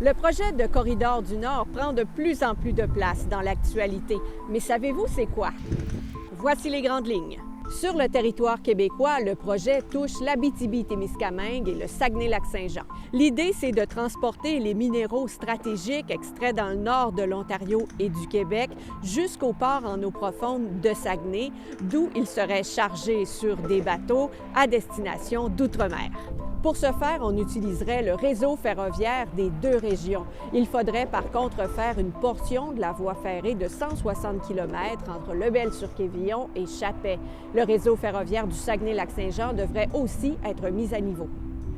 Le projet de Corridor du Nord prend de plus en plus de place dans l'actualité. Mais savez-vous c'est quoi? Voici les grandes lignes. Sur le territoire québécois, le projet touche l'Abitibi-Témiscamingue et le Saguenay-Lac-Saint-Jean. L'idée, c'est de transporter les minéraux stratégiques extraits dans le nord de l'Ontario et du Québec jusqu'au port en eau profonde de Saguenay, d'où ils seraient chargés sur des bateaux à destination d'outre-mer. Pour ce faire, on utiliserait le réseau ferroviaire des deux régions. Il faudrait par contre faire une portion de la voie ferrée de 160 km entre Lebel-sur-Quévillon et Chapais. Le réseau ferroviaire du Saguenay-Lac-Saint-Jean devrait aussi être mis à niveau.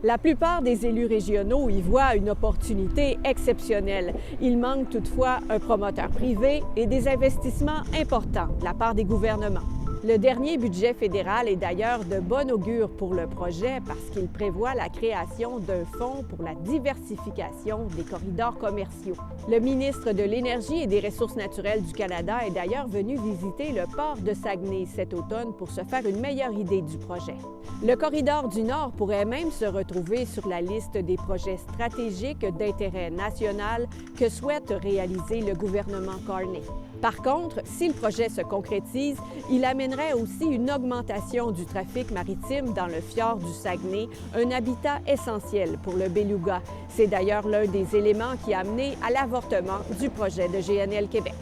La plupart des élus régionaux y voient une opportunité exceptionnelle. Il manque toutefois un promoteur privé et des investissements importants de la part des gouvernements. Le dernier budget fédéral est d'ailleurs de bon augure pour le projet parce qu'il prévoit la création d'un fonds pour la diversification des corridors commerciaux. Le ministre de l'Énergie et des Ressources naturelles du Canada est d'ailleurs venu visiter le port de Saguenay cet automne pour se faire une meilleure idée du projet. Le corridor du Nord pourrait même se retrouver sur la liste des projets stratégiques d'intérêt national que souhaite réaliser le gouvernement Carney. Par contre, si le projet se concrétise, il amènerait aussi une augmentation du trafic maritime dans le fjord du Saguenay, un habitat essentiel pour le beluga. C'est d'ailleurs l'un des éléments qui a amené à l'avortement du projet de GNL Québec.